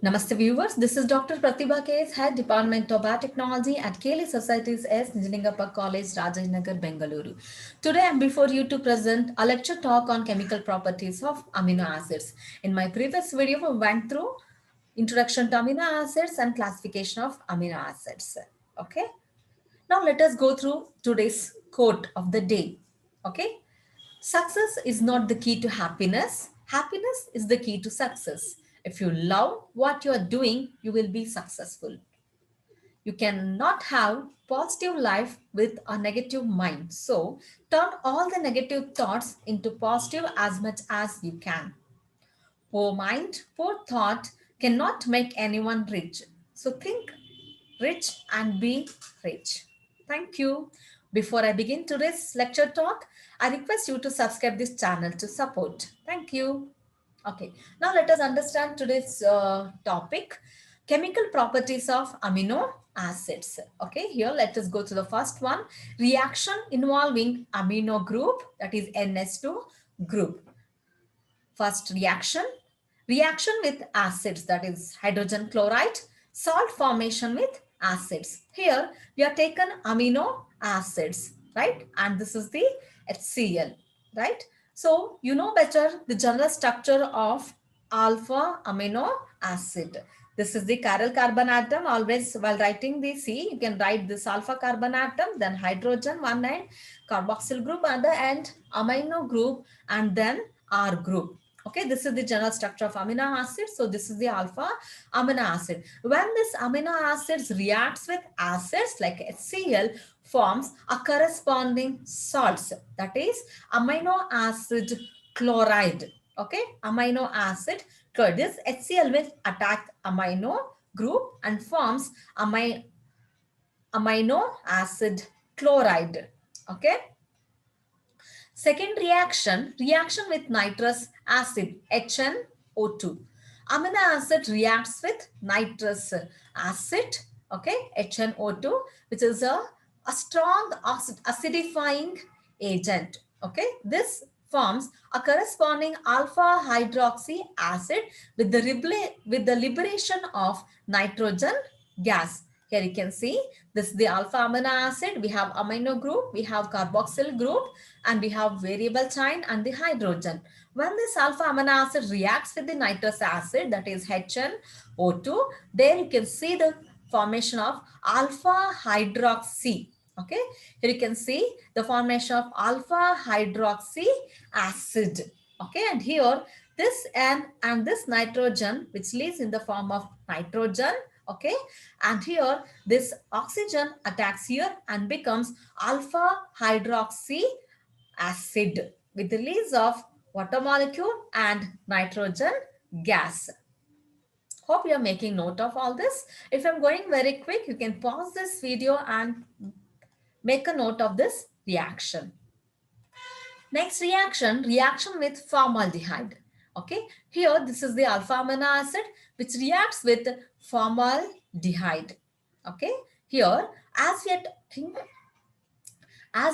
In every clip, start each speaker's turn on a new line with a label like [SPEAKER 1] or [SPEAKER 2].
[SPEAKER 1] Namaste viewers, this is Dr. Pratibha K.S. Head Department of Biotechnology at Keli Societies S. Nijningappa College, Rajajnagar, Bengaluru. Today I am before you to present a lecture talk on chemical properties of amino acids. In my previous video, we went through introduction to amino acids and classification of amino acids. Okay. Now let us go through today's quote of the day. Okay. Success is not the key to happiness. Happiness is the key to success. If you love what you are doing, you will be successful. You cannot have positive life with a negative mind. So turn all the negative thoughts into positive as much as you can. Poor mind, poor thought cannot make anyone rich. So think rich and be rich. Thank you. Before I begin today's lecture talk, I request you to subscribe this channel to support. Thank you. Okay, now let us understand today's topic, chemical properties of amino acids. Okay, here let us go to the first one, reaction involving amino group, that is NS2 group. First reaction, reaction with acids, that is hydrogen chloride, salt formation with acids. Here we have taken amino acids, right? And this is the HCl, right? So you know better the general structure of alpha amino acid. This is the chiral carbon atom. Always while writing the C, you can write this alpha carbon atom, then hydrogen one end, carboxyl group other end, amino group, and then R group. Okay, this is the general structure of amino acid. So this is the alpha amino acid. When this amino acids reacts with acids like HCl, forms a corresponding salts, that is amino acid chloride. Okay, amino acid chloride. This HCl will attack amino group and forms amino acid chloride. Okay. Second reaction, reaction with nitrous acid, HNO2. Amino acid reacts with nitrous acid, okay, HNO2, which is a strong acidifying agent, okay. This forms a corresponding alpha hydroxy acid with the liberation of nitrogen gas. Here you can see this is the alpha amino acid. We have amino group, we have carboxyl group, and we have variable chain and the hydrogen. When this alpha amino acid reacts with the nitrous acid, that is HNO2, there you can see the formation of alpha hydroxy. Okay, here you can see the formation of alpha hydroxy acid. Okay, and here this N and this nitrogen, which leaves in the form of nitrogen. Okay, and here this oxygen attacks here and becomes alpha hydroxy acid with the release of water molecule and nitrogen gas. Hope you are making note of all this. If I'm going very quick, you can pause this video and make a note of this reaction. Next reaction, reaction with formaldehyde. Okay, here this is the alpha amino acid which reacts with formaldehyde. Okay, here as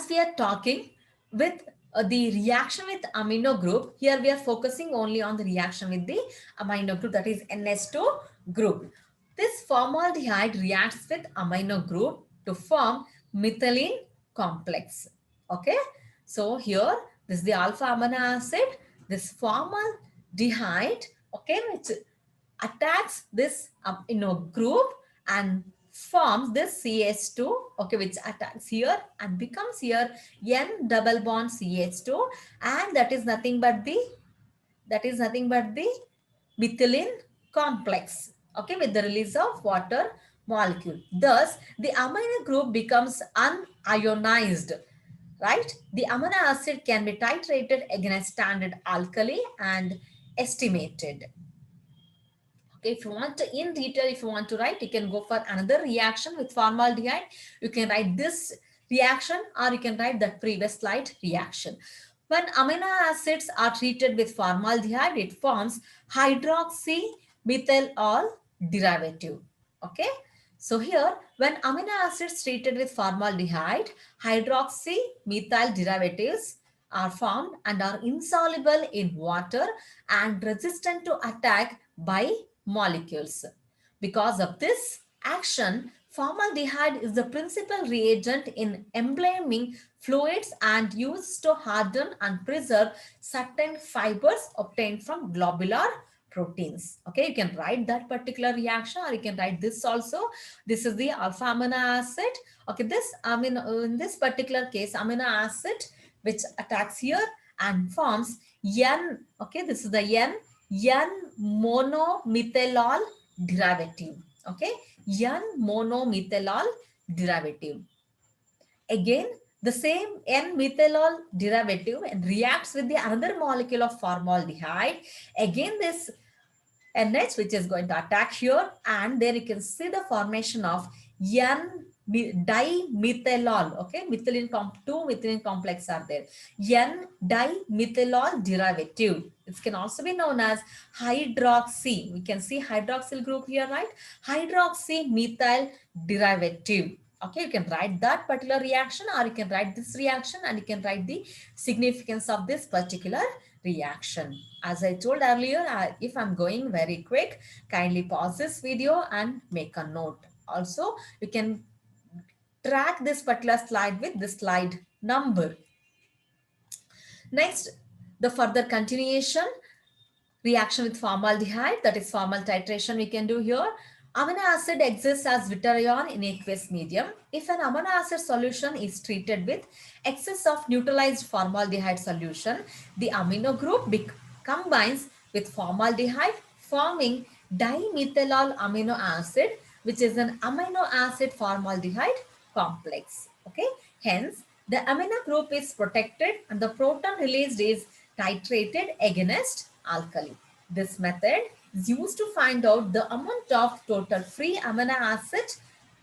[SPEAKER 1] we are talking with the reaction with amino group, here we are focusing only on the reaction with the amino group, that is NS2 group. This formaldehyde reacts with amino group to form methylene complex. Okay, so here this is the alpha amino acid, this formaldehyde, okay, which attacks this group and forms this CH2, okay, which attacks here and becomes here N double bond CH2, and that is nothing but the methylene complex, okay, with the release of water molecule. Thus the amino group becomes unionized, right? The amino acid can be titrated against standard alkali and estimated. Okay, if you want to in detail, if you want to write, you can go for another reaction with formaldehyde. You can write this reaction or you can write that previous slide reaction. When amino acids are treated with formaldehyde, it forms hydroxy methyl all derivative. Okay. So here, when amino acids treated with formaldehyde, hydroxy methyl derivatives are formed and are insoluble in water and resistant to attack by molecules. Because of this action, formaldehyde is the principal reagent in embalming fluids and used to harden and preserve certain fibers obtained from globular proteins. Okay, you can write that particular reaction, or you can write this also. This is the alpha amino acid. Okay, this amino, in this particular case, amino acid which attacks here and forms N. Okay, this is the N monomethylol derivative. Okay, N monomethylol derivative. Again, the same N-methylol derivative and reacts with the another molecule of formaldehyde. Again, this NH which is going to attack here, and there you can see the formation of N dimethylol. Okay, two methylene complex are there. N dimethylol derivative. It can also be known as hydroxy. We can see hydroxyl group here, right? Hydroxy methyl derivative. Okay, you can write that particular reaction, or you can write this reaction, and you can write the significance of this particular reaction. As I told earlier, if I'm going very quick, kindly pause this video and make a note. Also, you can track this particular slide with the slide number. Next, the further continuation reaction with formaldehyde, that is formal titration we can do here. Amino acid exists as vitriol in aqueous medium. If an amino acid solution is treated with excess of neutralized formaldehyde solution, the amino group combines with formaldehyde, forming dimethylol amino acid, which is an amino acid formaldehyde complex. Okay, hence the amino group is protected and the proton released is titrated against alkali. This method is used to find out the amount of total free amino acid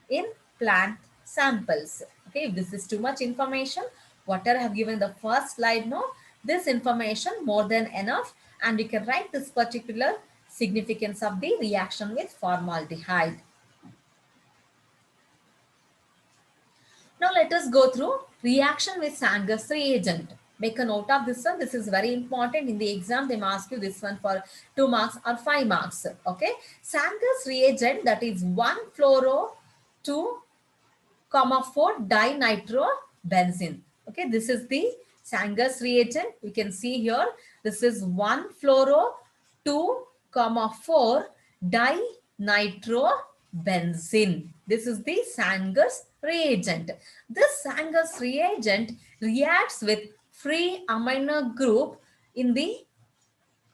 [SPEAKER 1] in plant samples. Okay, if this is too much information, whatever I have given the first slide, no, this information more than enough, and you can write this particular significance of the reaction with formaldehyde. Now let us go through reaction with Sanger's reagent. Make a note of this one. This is very important. In the exam, they may ask you this one for 2 marks or 5 marks. Okay. Sanger's reagent, that is 1-fluoro 2,4 dinitrobenzene. Okay. This is the Sanger's reagent. You can see here. This is 1-fluoro 2,4 dinitrobenzene. This is the Sanger's reagent. This Sanger's reagent reacts with free amino group in the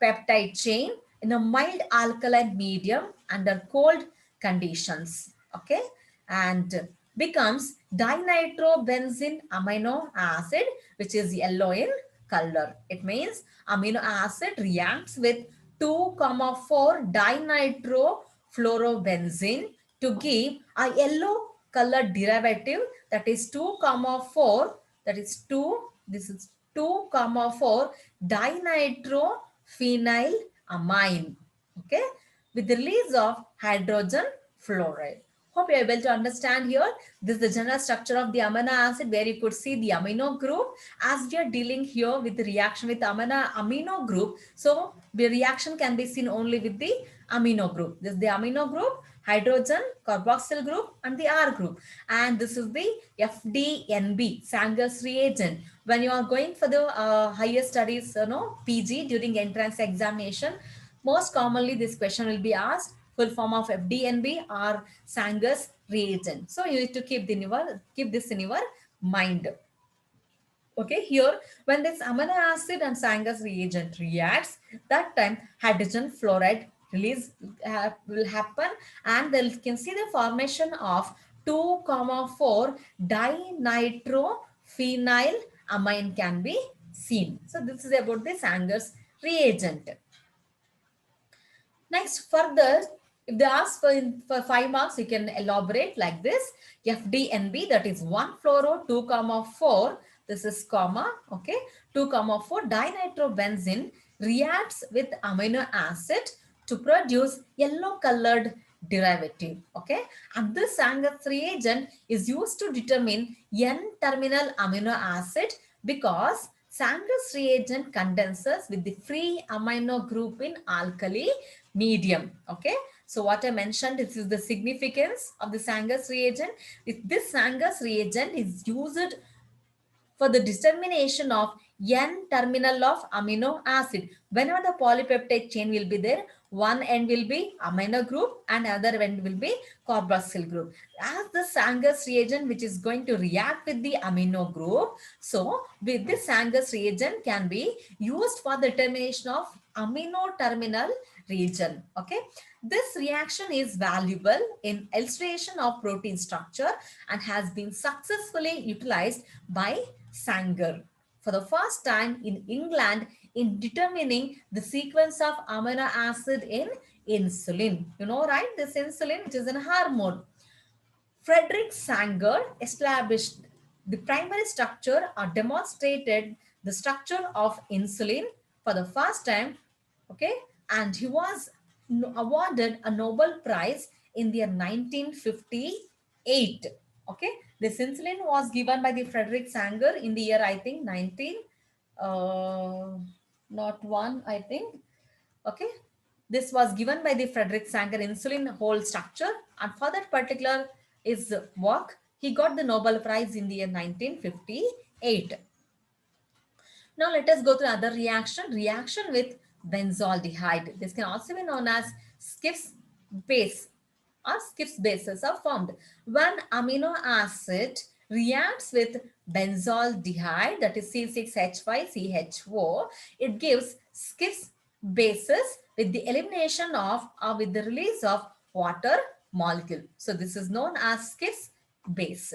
[SPEAKER 1] peptide chain in a mild alkaline medium under cold conditions. Okay, and becomes dinitrobenzene amino acid, which is yellow in color. It means amino acid reacts with 2,4 dinitrofluorobenzene to give a yellow color derivative, that is 2,4, that is 2, this is 2,4 dinitrophenylamine, okay, with the release of hydrogen fluoride. Hope you're able to understand here. This is the general structure of the amino acid, where you could see the amino group. As we are dealing here with the reaction with amino group, so the reaction can be seen only with the amino group. This is the amino group, hydrogen, carboxyl group, and the R group. And this is the FDNB, Sanger's reagent. When you are going for the higher studies, PG, during entrance examination, most commonly this question will be asked, full form of FDNB or Sanger's reagent. So you need to keep this in your mind. Okay, here when this amino acid and Sanger's reagent reacts, that time hydrogen fluoride release will happen, and then you can see the formation of 2,4 dinitrophenylamine can be seen. So this is about the Sanger's reagent. Next, further, if they ask for 5 marks, you can elaborate like this. FDNB, that is 1-fluoro 2,4. This is comma, okay, 2,4 dinitrobenzene reacts with amino acid to produce yellow colored derivative, okay. And this Sanger's reagent is used to determine N-terminal amino acid, because Sanger's reagent condenses with the free amino group in alkali medium. Okay, so what I mentioned, this is the significance of the Sanger's reagent. If this Sanger's reagent is used for the determination of N terminal of amino acid. Whenever the polypeptide chain will be there, one end will be amino group and other end will be carboxyl group. As the Sanger's reagent which is going to react with the amino group, so with this Sanger's reagent can be used for the determination of amino terminal region. Okay, this reaction is valuable in illustration of protein structure and has been successfully utilized by Sanger for the first time in England in determining the sequence of amino acid in insulin. You know, right? This insulin, which is a hormone. Frederick Sanger established the primary structure or demonstrated the structure of insulin for the first time. Okay, and he was awarded a Nobel Prize in the year 1958. Okay, this insulin was given by the Frederick Sanger in the year, I think, 19 not one, I think. Okay, this was given by the Frederick Sanger insulin whole structure, and for that particular is work, he got the Nobel Prize in the year 1958. Now let us go to other reaction. Reaction with benzaldehyde. This can also be known as Skiff's base or Skiff's bases are formed. When amino acid reacts with benzaldehyde, that is C6H5CHO, it gives Skiff's bases with the elimination of or with the release of water molecule. So this is known as Skiff's base.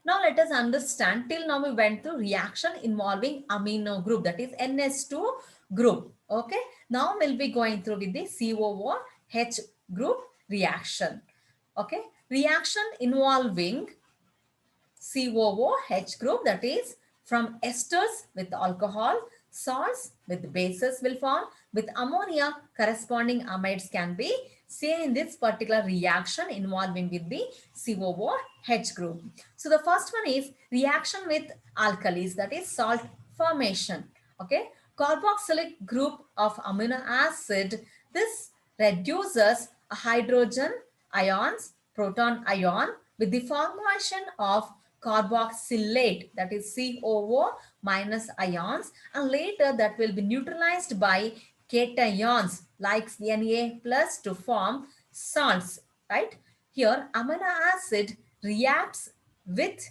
[SPEAKER 1] Now let us understand, till now we went through reaction involving amino group, that is NS2 group. Okay. Now we'll be going through with the COOH group reaction. Okay. Reaction involving COOH group, that is from esters with alcohol, salts with bases will form, with ammonia corresponding amides can be seen in this particular reaction involving with the COOH group. So the first one is reaction with alkalis, that is salt formation. Okay, carboxylic group of amino acid, this reduces hydrogen ions, proton ion with the formation of carboxylate, that is COO minus ions, and later that will be neutralized by cations like Na plus to form salts, right? Here amino acid reacts with,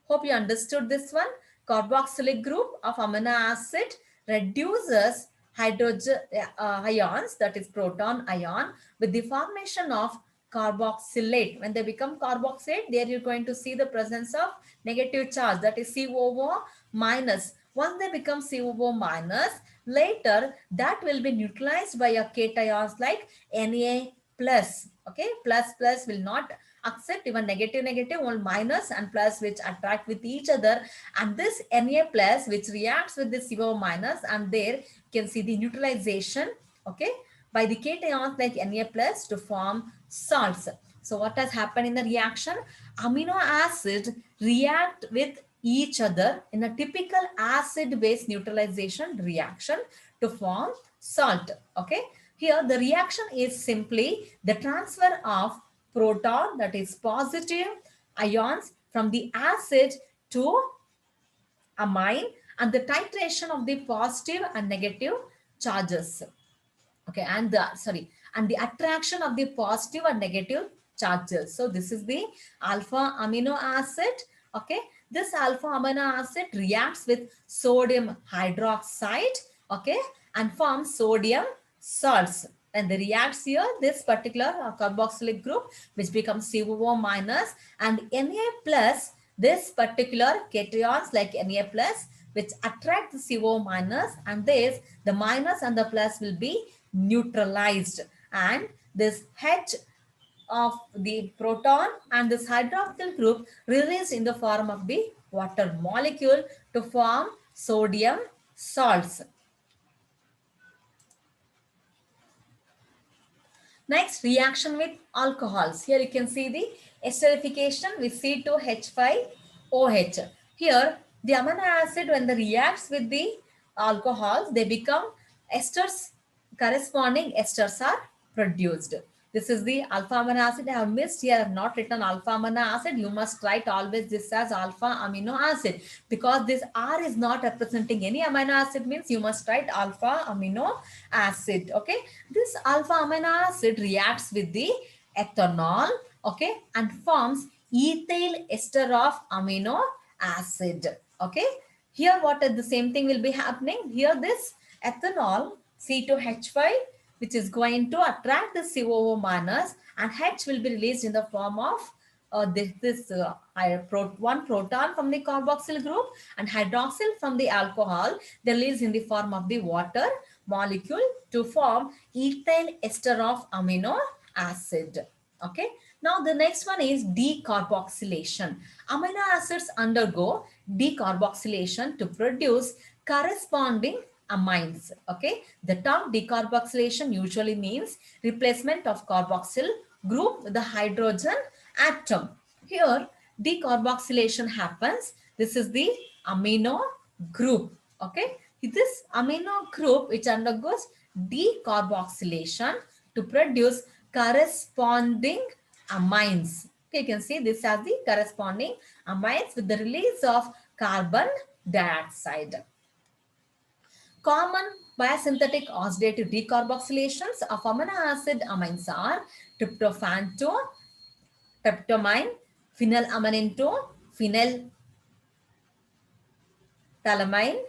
[SPEAKER 1] hope you understood this one, carboxylic group of amino acid reduces hydrogen ions, that is proton ion, with the formation of carboxylate. When they become carboxylate, there you're going to see the presence of negative charge, that is COO minus. Once they become COO minus, later that will be neutralized by a cations like Na plus. Okay, plus plus will not accept, even negative negative, only minus and plus which attract with each other, and this Na plus which reacts with this CO minus, and there you can see the neutralization, okay, by the cations like Na plus to form salts. So what has happened in the reaction? Amino acids react with each other in a typical acid-base neutralization reaction to form salt. Okay. Here the reaction is simply the transfer of proton, that is positive ions, from the acid to amine, and the titration of the positive and negative charges. Okay, and the sorry, and the attraction of the positive and negative charges. So this is the alpha amino acid. Okay, this alpha amino acid reacts with sodium hydroxide, okay, and forms sodium salts. And they reacts here, this particular carboxylic group which becomes COO minus, and Na plus, this particular cations like Na plus which attract the CO minus, and this the minus and the plus will be neutralized, and this H of the proton and this hydroxyl group released in the form of the water molecule to form sodium salts. Next, reaction with alcohols. Here you can see the esterification with C2H5OH. Here, the amino acid, when they reacts with the alcohols, they become esters corresponding esters are produced. This is the alpha amino acid. I have missed here. I have not written alpha amino acid. You must write always this as alpha amino acid because this R is not representing any amino acid means you must write alpha amino acid. Okay. This alpha amino acid reacts with the ethanol. Okay. And forms ethyl ester of amino acid. Okay. Here what is the same thing will be happening. Here this ethanol C2H5 which is going to attract the COO minus and H will be released in the form of one proton from the carboxyl group and hydroxyl from the alcohol. They release in the form of the water molecule to form ethyl ester of amino acid. Okay. Now the next one is decarboxylation. Amino acids undergo decarboxylation to produce corresponding amines. Okay. The term decarboxylation usually means replacement of carboxyl group with the hydrogen atom. Here decarboxylation happens. This is the amino group. Okay. This amino group which undergoes decarboxylation to produce corresponding amines. Okay, you can see this as the corresponding amines with the release of carbon dioxide. Common biosynthetic oxidative decarboxylations of amino acid amines are tryptophan to tryptamine, phenylamine to phenyl phthalamine,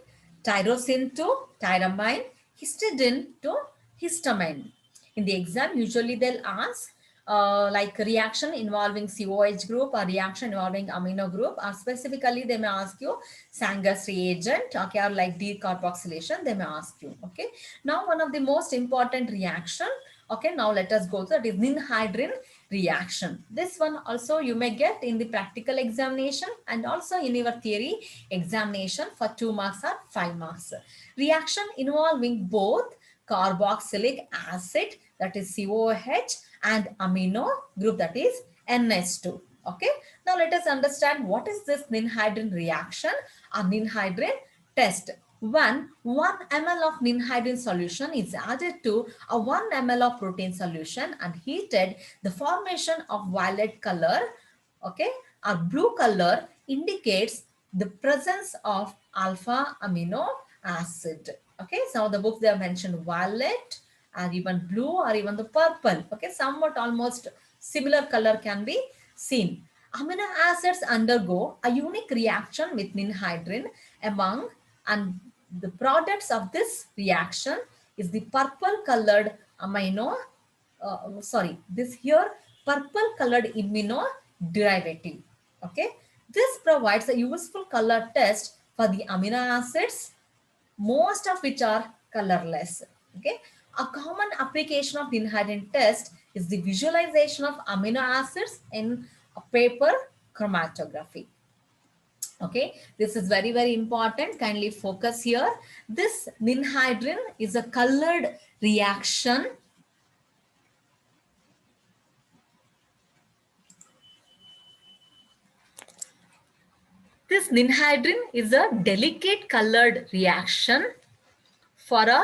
[SPEAKER 1] tyrosine to tyramine, histidine to histamine. In the exam, usually they'll ask like reaction involving COH group or reaction involving amino group, or specifically they may ask you Sanger's reagent, okay, or like decarboxylation, they may ask you, okay. Now, one of the most important reaction, okay, now let us go to that is ninhydrin reaction. This one also you may get in the practical examination and also in your theory examination for 2 marks or 5 marks. Reaction involving both carboxylic acid that is COH and amino group that is NH2. Okay. Now let us understand what is this ninhydrin reaction or ninhydrin test. 1 ml of ninhydrin solution is added to a 1 ml of protein solution and heated. The formation of violet color, okay, or blue color indicates the presence of alpha amino acid. Okay, some of the books they have mentioned violet or even blue or even the purple. Okay, somewhat almost similar color can be seen. Amino acids undergo a unique reaction with ninhydrin among and the products of this reaction is the purple colored amino this here purple colored immuno derivative. Okay, this provides a useful color test for the amino acids, most of which are colorless. Okay, a common application of the ninhydrin test is the visualization of amino acids in a paper chromatography. Okay, this is very, very important. Kindly focus here. This ninhydrin is a colored reaction. This ninhydrin is a delicate colored reaction for a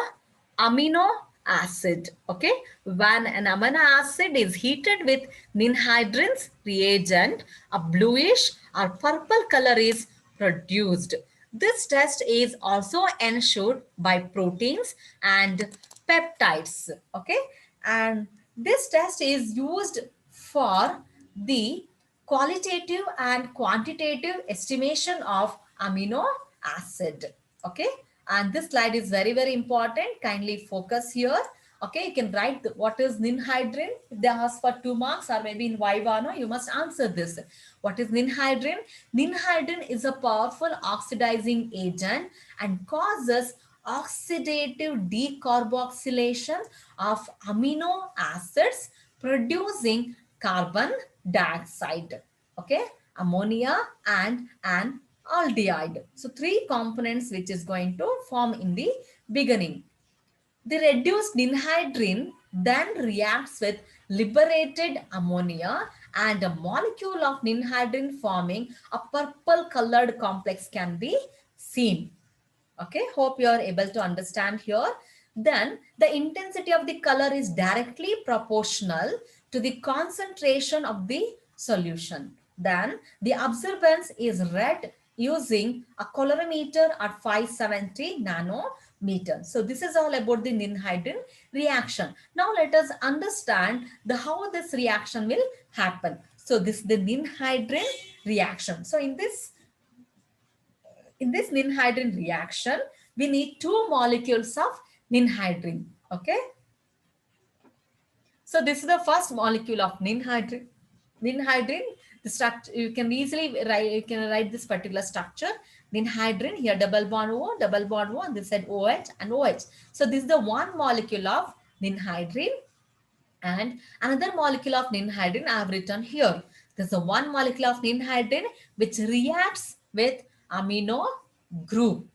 [SPEAKER 1] amino acid. Okay, when an amino acid is heated with ninhydrin's reagent, a bluish or purple color is produced. This test is also ensured by proteins and peptides. Okay, and this test is used for the qualitative and quantitative estimation of amino acid. Okay, and this slide is very, very important. Kindly focus here. Okay, you can write what is ninhydrin. If they ask for 2 marks or maybe in Viva, no, you must answer this. What is ninhydrin? Ninhydrin is a powerful oxidizing agent and causes oxidative decarboxylation of amino acids producing carbon dioxide, okay, ammonia and an aldehyde. So 3 components which is going to form in the beginning. The reduced ninhydrin then reacts with liberated ammonia and a molecule of ninhydrin forming a purple colored complex can be seen. Okay, hope you are able to understand here. then the intensity of the color is directly proportional to the concentration of the solution. Then the absorbance is read using a colorimeter at 570 nanometer. So this is all about the ninhydrin reaction. Now let us understand the how this reaction will happen. So this is the ninhydrin reaction. So in this ninhydrin reaction, we need two molecules of ninhydrin. Okay. So this is the first molecule of ninhydrin. Ninhydrin, the structure you can easily write. You can write this particular structure. Ninhydrin here, double bond O, double bond O, and this side OH and OH. So this is the one molecule of ninhydrin, and another molecule of ninhydrin I have written here. There's a one molecule of ninhydrin which reacts with amino group.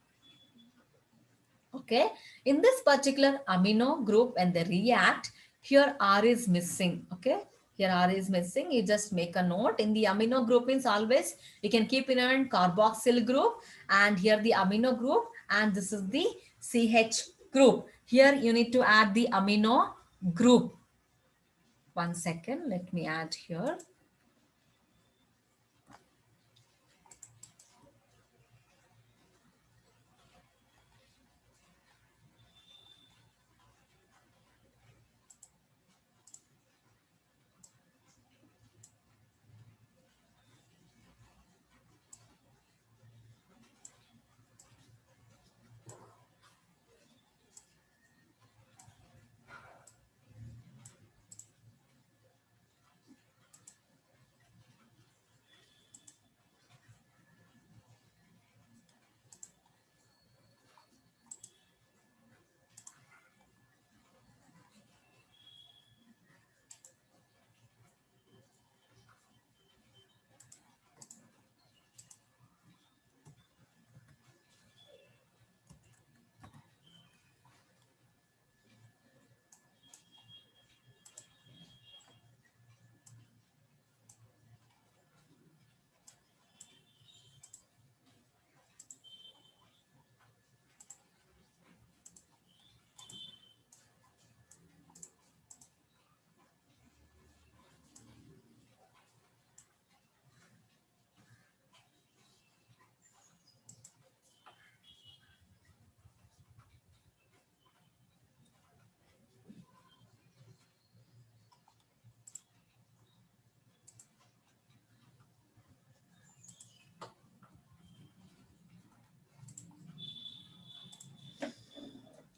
[SPEAKER 1] Okay, in this particular amino group, when they react, here R is missing. Okay, here R is missing. You just make a note. In the amino group means always you can keep in mind carboxyl group, and here the amino group, and this is the CH group. Here you need to add the amino group. One second, let me add here.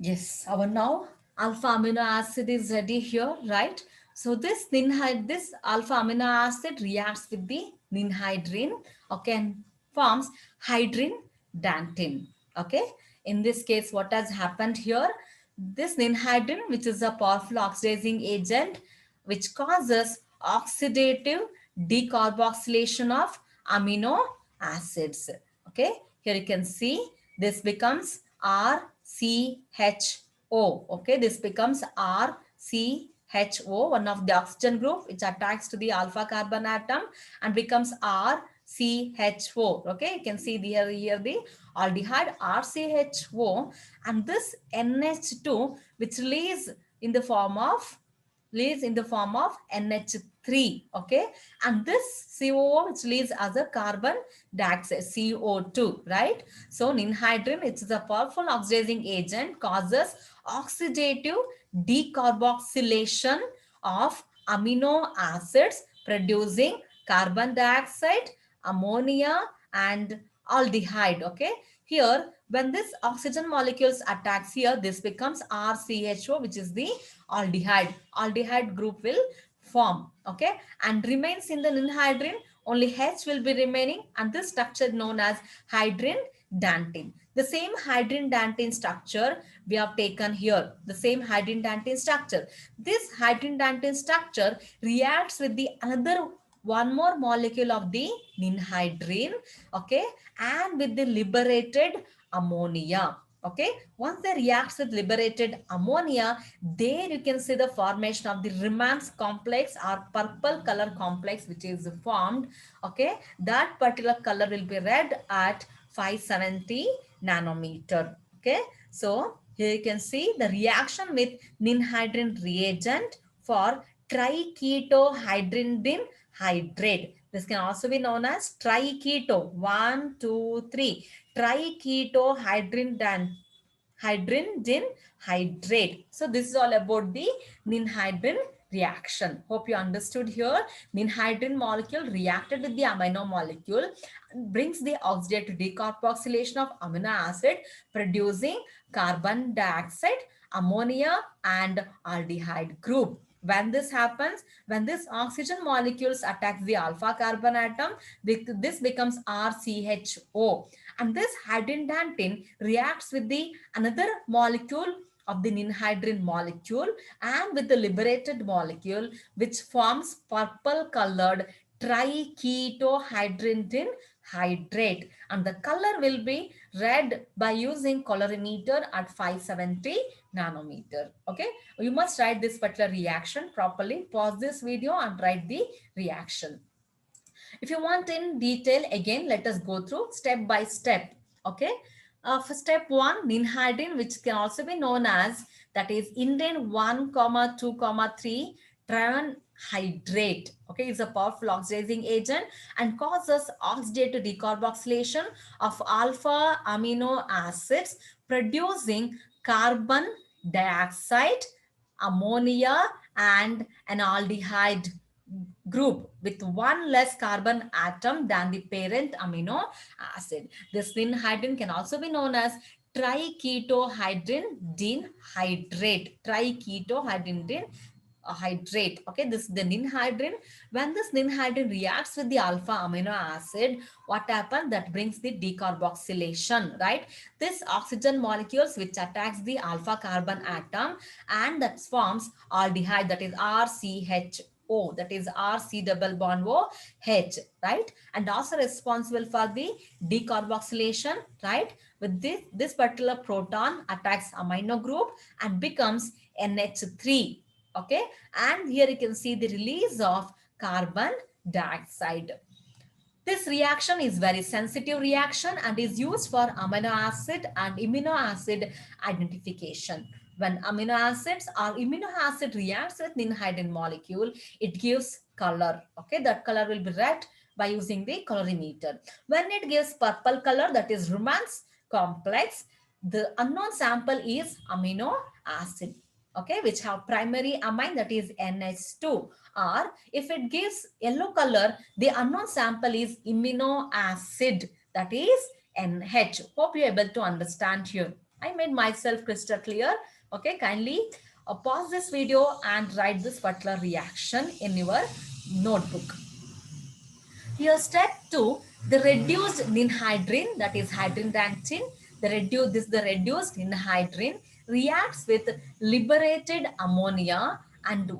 [SPEAKER 1] Yes, our now alpha amino acid is ready here, right? So this alpha amino acid reacts with the ninhydrin, okay, and forms hydrin dantin. Okay. In this case, what has happened here? This ninhydrin, which is a powerful oxidizing agent, which causes oxidative decarboxylation of amino acids. Okay, here you can see this becomes RCHO. Okay, this becomes RCHO, one of the oxygen group which attacks to the alpha carbon atom and becomes RCHO. Okay, you can see here the aldehyde RCHO, and this NH2 which release in the form of leaves in the form of NH3. Okay, and this COO which leaves as a carbon dioxide, CO2, right? So ninhydrin, it is a powerful oxidizing agent, causes oxidative decarboxylation of amino acids, producing carbon dioxide, ammonia, and aldehyde. Okay, here when this oxygen molecules attacks here, this becomes RCHO, which is the aldehyde. Aldehyde group will form, okay, and remains in the ninhydrin. Only H will be remaining, and this structure known as hydrin dantin. The same hydrin dantin structure we have taken here. The same hydrin dantin structure. This hydrin dantin structure reacts with the another one more molecule of the ninhydrin, okay, and with the liberated ammonia. Okay, once they reacts with liberated ammonia, there you can see the formation of the Remans complex or purple color complex which is formed. Okay, that particular color will be red at 570 nanometer. Okay, so Here you can see the reaction with ninhydrin reagent for triketohydrin hydrate. This can also be known as triketo. 1, 2, 3. Triketohydrin hydrogen hydrate. So this is all about the ninhydrin reaction. Hope you understood here. Ninhydrin molecule reacted with the amino molecule brings the oxidative decarboxylation of amino acid producing carbon dioxide, ammonia and aldehyde group. When this happens, when this oxygen molecules attacks the alpha carbon atom, this becomes RCHO, and this hydrogen reacts with the another molecule of the ninhydrin molecule and with the liberated molecule which forms purple colored triketohydrin hydrate, and the color will be red by using colorimeter at 570 nanometer. Okay, you must write this particular reaction properly. Pause this video and write the reaction. If you want in detail, again, let us go through step by step. Okay. For step 1, ninhydrin, which can also be known as, that is indane 1, 2, 3 trione hydrate. Okay, is a powerful oxidizing agent and causes oxidative decarboxylation of alpha amino acids, producing carbon dioxide, ammonia, and an aldehyde group with one less carbon atom than the parent amino acid. This ninhydrin can also be known as triketohydrin hydrate. Triketohydrin hydrate. Okay, this is the ninhydrin. When this ninhydrin reacts with the alpha amino acid, what happens? That brings the decarboxylation, right? This oxygen molecules which attacks the alpha carbon atom and that forms aldehyde, that is RCHO, that is RC double bond OH, right? And also responsible for the decarboxylation, right? With this particular proton attacks amino group and becomes NH3. Okay, and here you can see the release of carbon dioxide. This reaction is very sensitive reaction and is used for amino acid and amino acid identification. When amino acids or amino acid reacts with ninhydrin molecule, it gives color. Okay, that color will be red by using the colorimeter. When it gives purple color, that is Romance complex, the unknown sample is amino acid. Okay, which have primary amine, that is NH2, or if it gives yellow color, the unknown sample is amino acid, that is NH. Hope you're able to understand here. I made myself crystal clear. Okay, kindly pause this video and write this particular reaction in your notebook. Here, step 2, the reduced ninhydrin, that is hydrindantin, the reduced ninhydrin reacts with liberated ammonia and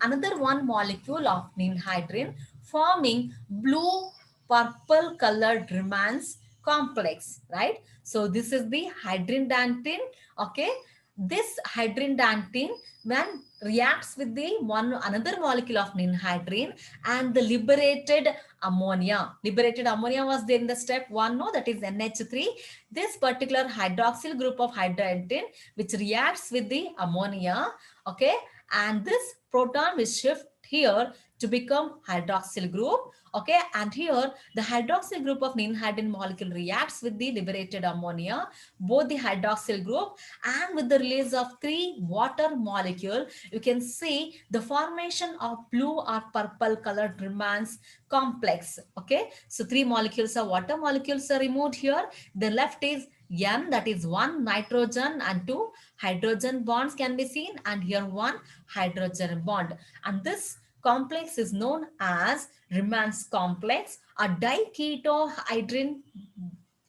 [SPEAKER 1] another one molecule of ninhydrin, forming blue purple colored remnants complex, right? So this is the hydrindantin. Okay, this hydrindantin, when reacts with the one another molecule of ninhydrin and the liberated ammonia was there in the step 1, no, that is NH3. This particular hydroxyl group of hydrindantin which reacts with the ammonia, okay, and this proton will shift here to become hydroxyl group. Okay, and here the hydroxyl group of ninhydrin molecule reacts with the liberated ammonia, both the hydroxyl group, and with the release of 3 water molecule, you can see the formation of blue or purple colored remains complex. Okay, so 3 molecules of water molecules are removed here. The left is N, that is 1 nitrogen and 2 hydrogen bonds can be seen, and here 1 hydrogen bond, and this complex is known as Remans complex, a diketohydrin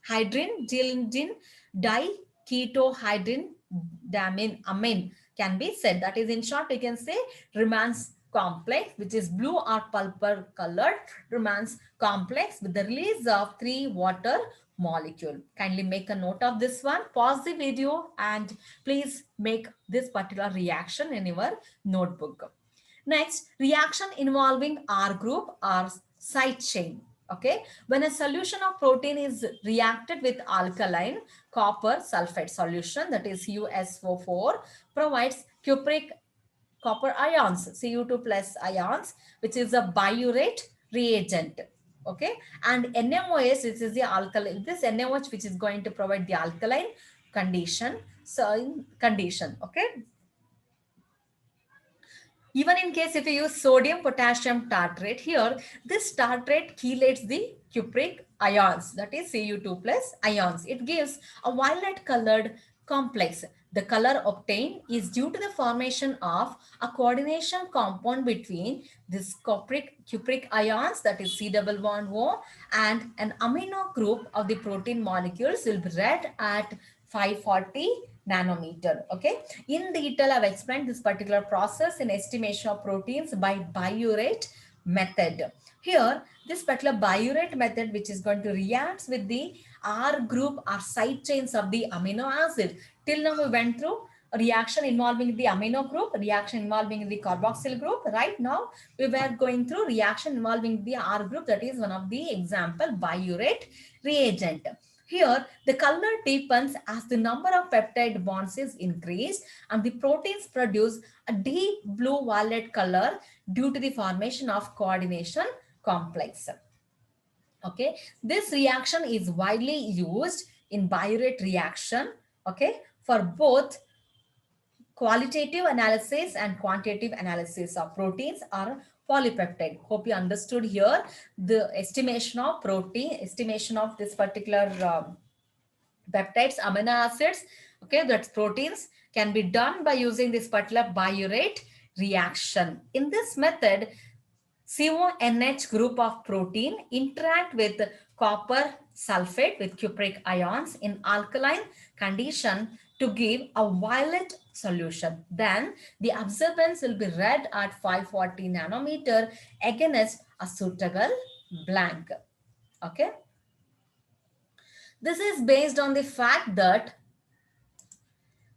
[SPEAKER 1] hydrin diketohydrin amine can be said. That is, in short, we can say Remans complex, which is blue or purple colored Remans complex with the release of 3 water molecule. Kindly make a note of this one. Pause the video and please make this particular reaction in your notebook. Next, reaction involving R group or side chain. Okay, when a solution of protein is reacted with alkaline copper sulfate solution, that is CuSO4, provides cupric copper ions, Cu2 plus ions, which is a biurate reagent. Okay, and NaOH, which is the alkaline, this NaOH which is going to provide the alkaline condition. So in condition, okay, even in case if you use sodium potassium tartrate here, this tartrate chelates the cupric ions, that is Cu2 plus ions. It gives a violet colored complex. The color obtained is due to the formation of a coordination compound between this cupric ions, that is C double bond O, and an amino group of the protein molecules will be read at 540 nanometer. Okay, in detail I've explained this particular process in estimation of proteins by biurate method. Here this particular biurate method, which is going to react with the R group or side chains of the amino acid. Till now we went through a reaction involving the amino group, reaction involving the carboxyl group. Right now we were going through reaction involving the R group, that is one of the example biurate reagent. Here, the color deepens as the number of peptide bonds is increased and the proteins produce a deep blue violet color due to the formation of coordination complex. Okay, this reaction is widely used in biurate reaction, okay, for both qualitative analysis and quantitative analysis of proteins or polypeptide. Hope you understood here the estimation of protein, estimation of this particular peptides, amino acids, okay, that's proteins, can be done by using this particular biurate reaction. In this method, CONH group of protein interact with copper sulfate with cupric ions in alkaline condition to give a violet solution. Then the absorbance will be read at 540 nanometer against a suitable blank. Okay. This is based on the fact that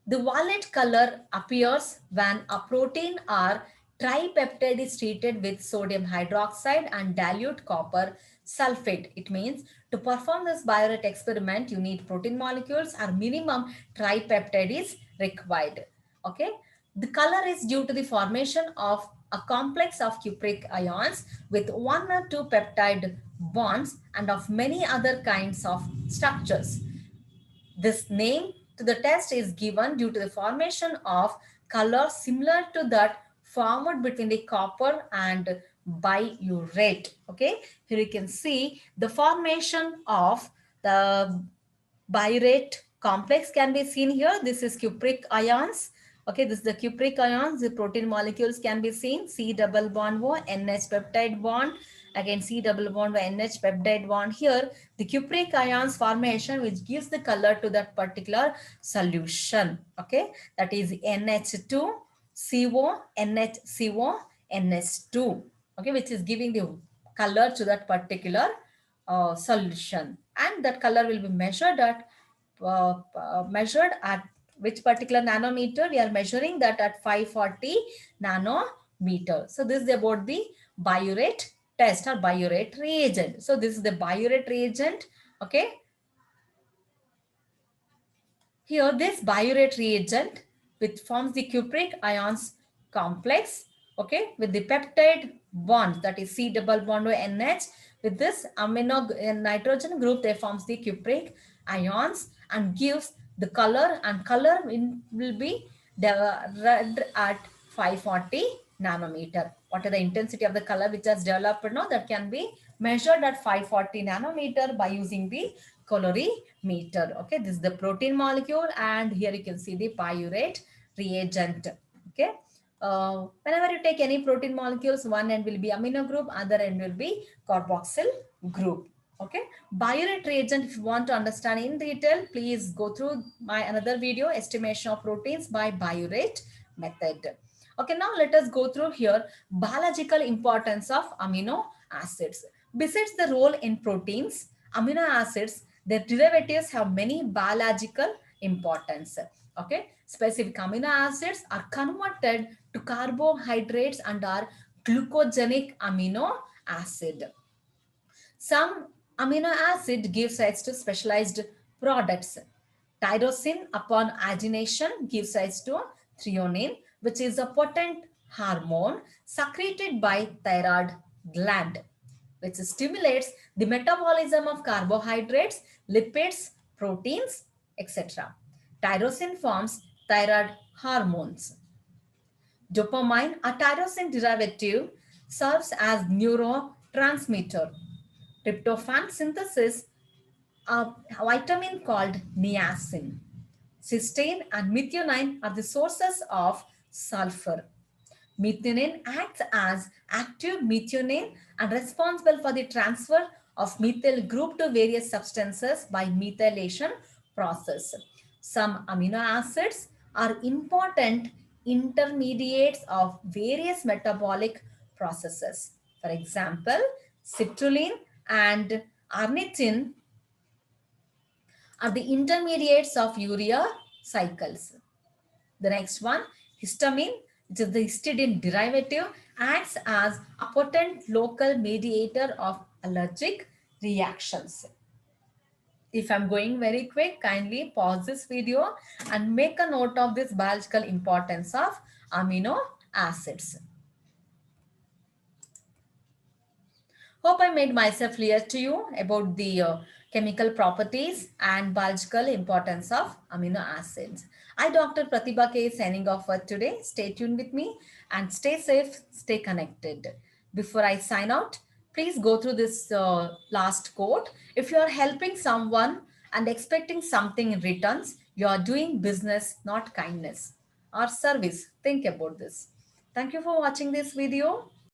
[SPEAKER 1] the violet color appears when a protein or tripeptide is treated with sodium hydroxide and dilute copper sulfate. It means to perform this biurate experiment, you need protein molecules or minimum tripeptide is required. Okay. The color is due to the formation of a complex of cupric ions with one or two peptide bonds and of many other kinds of structures. This name to the test is given due to the formation of color similar to that formed between the copper and biurate. Okay, here you can see the formation of the biurate complex can be seen here. This is cupric ions. Okay, this is the cupric ions. The protein molecules can be seen. C double bond O, NH peptide bond. Again, C double bond O, NH peptide bond. Here, the cupric ions formation which gives the color to that particular solution. Okay, that is NH2, CO, NHCO, NH2. Okay, which is giving the color to that particular solution, and that color will be measured at which particular nanometer. We are measuring that at 540 nanometer. So this is about the biurate test or biurate reagent. So this is the biurate reagent. Okay, here, this biurate reagent, which forms the cupric ions complex, okay, with the peptide bond, that is C double bond with NH. With this amino nitrogen group, they forms the cupric ions and gives the color, and color will be red at 540 nanometer. What is the intensity of the color which has developed now? That can be measured at 540 nanometer by using the colorimeter. Okay, this is the protein molecule, and here you can see the biurate reagent. Okay, whenever you take any protein molecules, one end will be amino group, other end will be carboxyl group. Okay, biurate reagent, if you want to understand in detail, please go through my another video, estimation of proteins by biurate method. Okay, now let us go through here biological importance of amino acids. Besides the role in proteins, amino acids, their derivatives have many biological importance. Okay, specific amino acids are converted to carbohydrates and are glucogenic amino acid. Some amino acid gives rise to specialized products. Tyrosine upon adenation gives rise to threonine, which is a potent hormone secreted by thyroid gland, which stimulates the metabolism of carbohydrates, lipids, proteins, etc. Tyrosine forms thyroid hormones. Dopamine, a tyrosine derivative, serves as neurotransmitter. Tryptophan synthesis a vitamin called niacin. Cysteine and methionine are the sources of sulfur. Methionine acts as active methionine and responsible for the transfer of methyl group to various substances by methylation process. Some amino acids are important intermediates of various metabolic processes. For example, citrulline and ornithine are the intermediates of urea cycles. The next one, histamine, which is the histidine derivative, acts as a potent local mediator of allergic reactions. If I'm going very quick, kindly pause this video and make a note of this biological importance of amino acids. Hope I made myself clear to you about the chemical properties and biological importance of amino acids. I, Dr. Pratibha K, signing off for today. Stay tuned with me and stay safe, stay connected. Before I sign out, please go through this last quote. If you are helping someone and expecting something in returns, you are doing business, not kindness or service. Think about this. Thank you for watching this video.